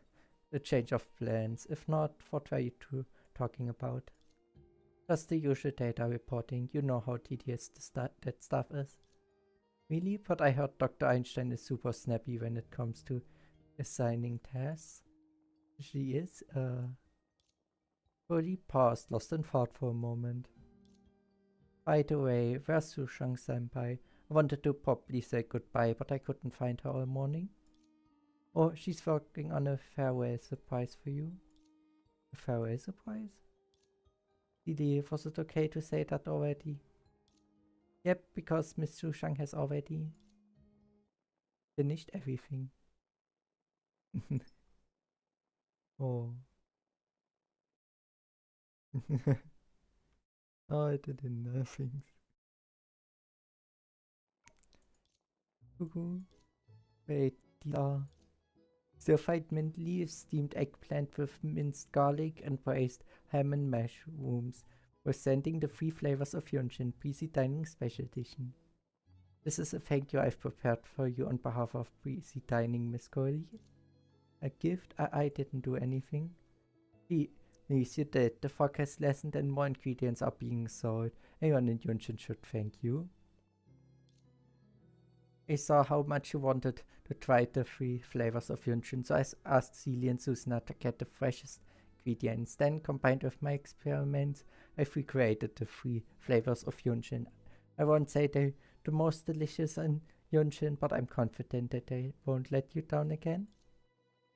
a change of plans. If not, what were you two talking about? Just the usual data reporting. You know how tedious that stuff is. Really? But I heard Dr. Einstein is super snappy when it comes to assigning tasks. She is, Curly paused, lost in thought for a moment. By the way, where's Sushang senpai? I wanted to probably say goodbye, but I couldn't find her all morning. Oh, she's working on a farewell surprise for you. A farewell surprise? Didi, was it okay to say that already? Yep, because Miss Sushang has already finished everything. Oh. Oh, I didn't know things. Wait, these are stir-fried mint leaves, steamed eggplant with minced garlic, and braised ham and mushrooms, presenting the 3 flavors of Yunchin Breezy Dining Special Edition. This is a thank you I've prepared for you on behalf of Breezy Dining, Miss Corley. A gift? I didn't do anything. Please, you did. The fog has lessened and more ingredients are being sold. Anyone in Yunchin should thank you. I saw how much you wanted to try the 3 flavors of Yunchin, so I asked Celia and Susana to get the freshest ingredients. Then, combined with my experiments, I've recreated the 3 flavors of Yunchin. I won't say they're the most delicious in Yunchin, but I'm confident that they won't let you down again.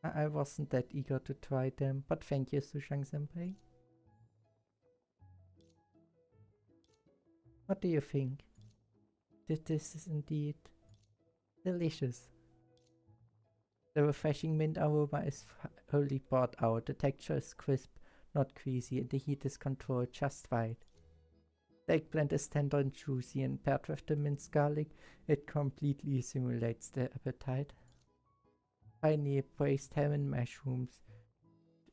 I wasn't that eager to try them, but thank you, Sushang-senpai. What do you think? This is indeed delicious. The refreshing mint aroma is wholly brought out. The texture is crisp, not greasy, and the heat is controlled just right. The eggplant is tender and juicy, and paired with the minced garlic, it completely simulates the appetite. Finally, braised ham and mushrooms,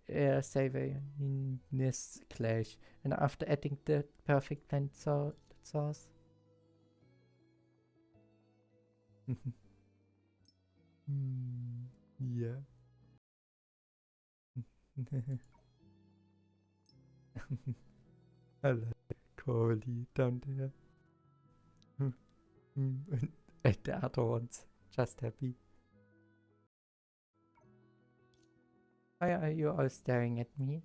savoriness clash, and after adding the perfect blend sauce. Yeah. I like Corley down there. And the other ones, just happy. Why are you all staring at me?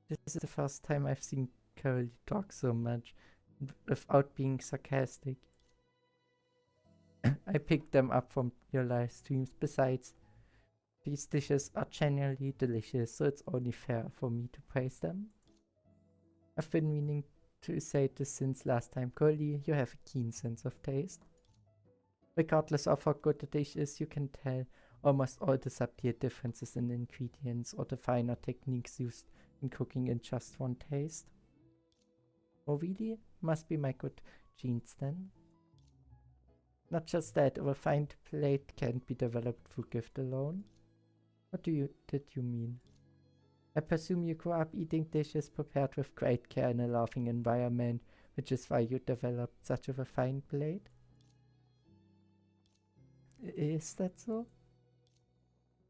This is the first time I've seen Curly talk so much without being sarcastic. I picked them up from your live streams. Besides, these dishes are genuinely delicious, so it's only fair for me to praise them. I've been meaning to say this since last time. Curly, you have a keen sense of taste. Regardless of how good the dish is, you can tell almost all the subtle differences in the ingredients or the finer techniques used in cooking in just one taste. Oh really? Must be my good genes then. Not just that, a refined plate can't be developed through gift alone. What did you mean? I presume you grew up eating dishes prepared with great care in a loving environment, which is why you developed such a refined plate? Is that so?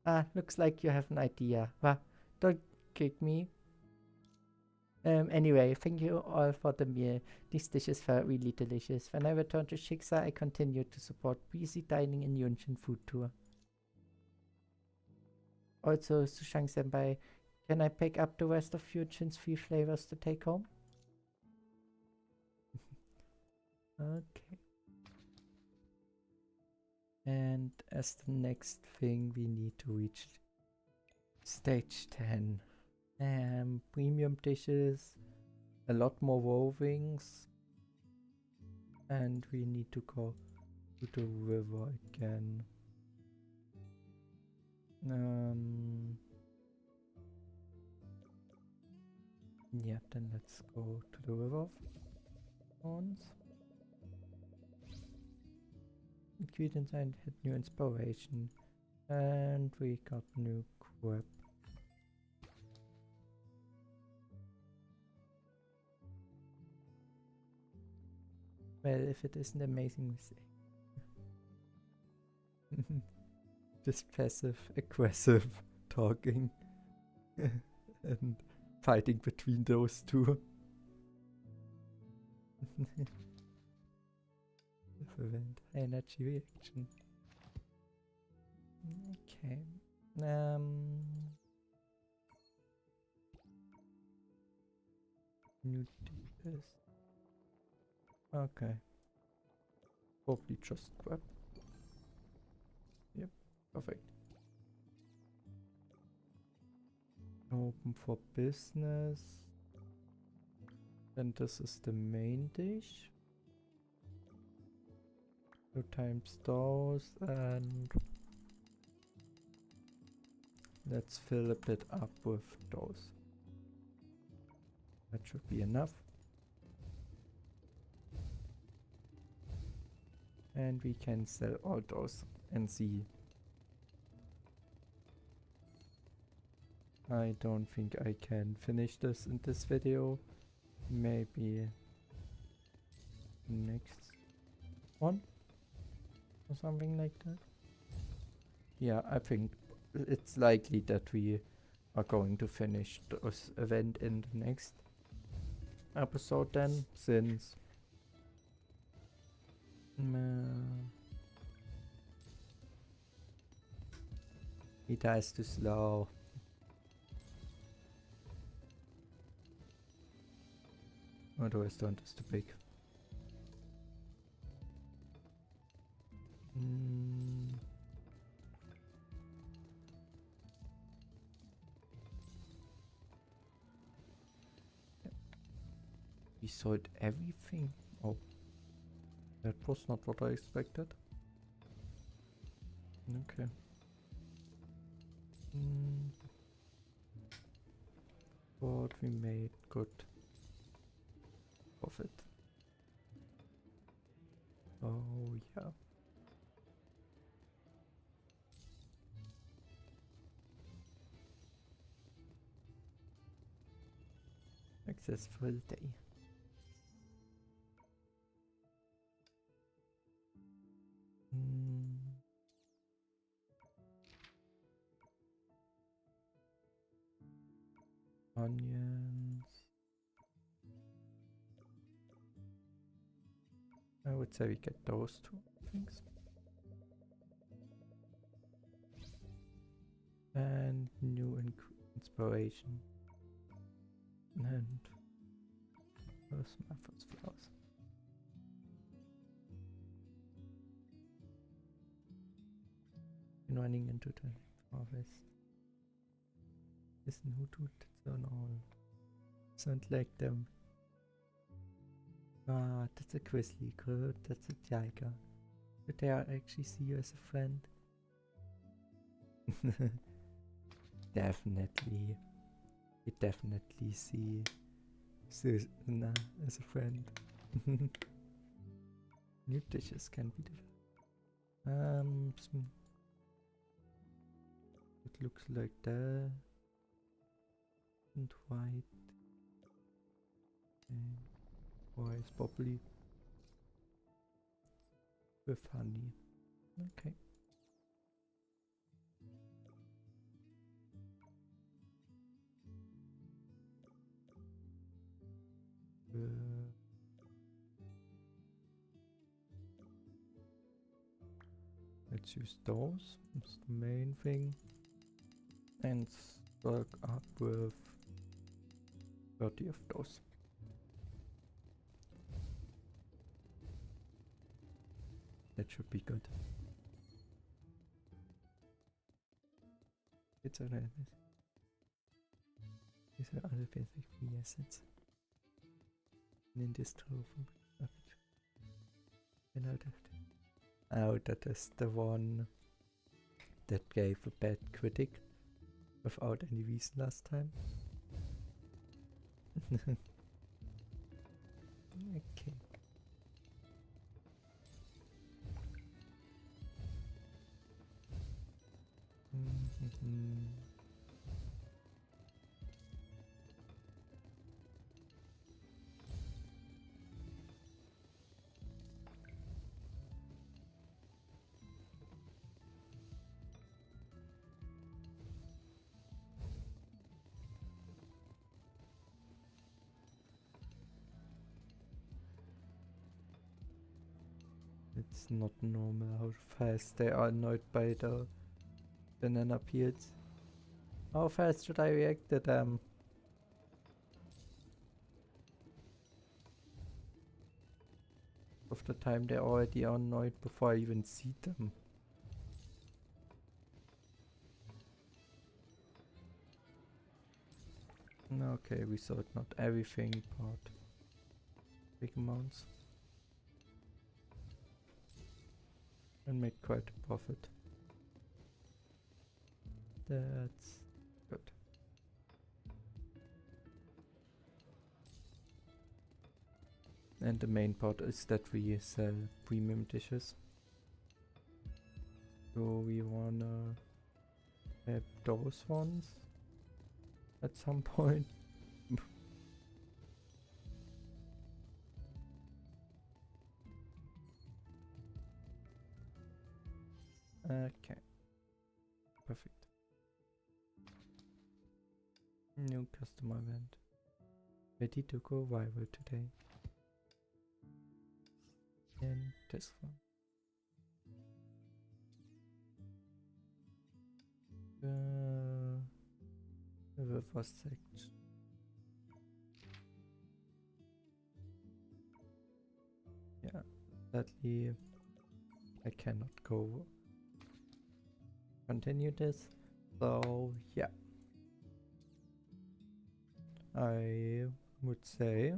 Ah, looks like you have an idea. Well, don't kick me. Anyway, thank you all for the meal. These dishes felt really delicious. When I returned to Shiksa, I continued to support breezy dining in Yunchin food tour. Also, Sushang-senpai, can I pick up the rest of Yunchin's 3 flavors to take home? Okay. And as the next thing, we need to reach stage 10. Premium dishes, a lot more rovings, and we need to go to the river again. Yeah, then let's go to the river of thorns. Ingredients and had new inspiration, and we got new crab. Well, if it isn't amazing, we say. Just passive aggressive talking and fighting between those two. Prevent high energy reaction. Okay. New dishes. Okay. Probably just grab. Yep, perfect. Open for business. And this is the main dish. 2 times those, and let's fill a bit up with those. That should be enough. And we can sell all those and see. I don't think I can finish this in this video. Maybe next one or something like that. Yeah, I think it's likely that we are going to finish this event in the next episode then, since he dies too slow. Or the restaurant is too big. We sold everything. Oh, that was not what I expected. Okay. But we made good profit. Oh yeah. Successful day. Onions. I would say we get those 2 things. And new inspiration. And where's my first flowers? Been running into the harvest. Listen, who tut turn all? Sound like them. Ah, that's a grizzly. Good, that's a tiger. Did I actually see you as a friend? Definitely. You definitely see Susanna as a friend. New dishes can be developed. It looks like that. And white. And rice probably with honey. Okay. Let's use those. That's the main thing. And stock up with 30 of those. That should be good. It's alright. These are other basic free assets. And in this trove. Oh, that is the one that gave a bad critic without any reason last time. Okay. It's not normal how fast they are annoyed by the banana peels. How fast should I react to them? Of the time they're already annoyed before I even see them. Okay, we sort not everything, but big amounts. And make quite a profit. That's good. And the main part is that we sell premium dishes. So we wanna have those ones at some point. Okay. Perfect. New customer event. Ready to go viral today. And this one. The first section. Yeah, sadly I cannot go continue this. So yeah. I would say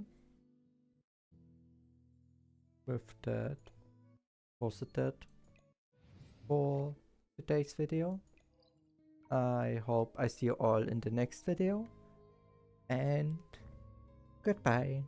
with that was it for today's video. I hope I see you all in the next video, and goodbye.